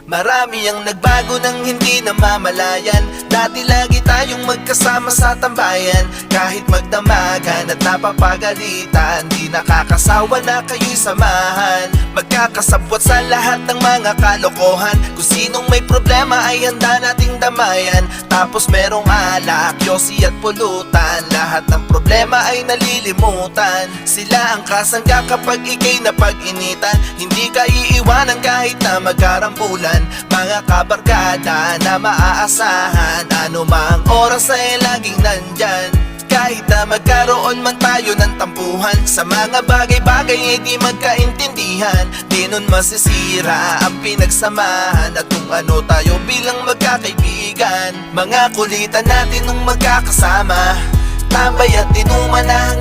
Marami ang nagbago nang hindi namamalayan. Dati lagi tayong magkasama sa tambayan. Kahit magdamagan at napapagalitan, di nakakasawa na kayo'y samahan. Magkakasabwat sa lahat ng mga kalokohan. Kung sinong may problema ay handa nating damayan. Tapos merong alak, yosi at pulutan. Lahat ng problema ay nalilimutan. Sila ang kasangga kapag ikay napag-initan. Hindi ka iiwanan kahit na magkarambulan. Mga kabarkada na maaasahan, ano mang oras ay laging nandyan. Kahit na magkaroon man tayo ng tampuhan, sa mga bagay-bagay ay di magkaintindihan. Di nun masisira ang pinagsamahan at kung ano tayo bilang magkakaibigan. Mga kulitan natin nung magkakasama, tambay at inuman na hanggang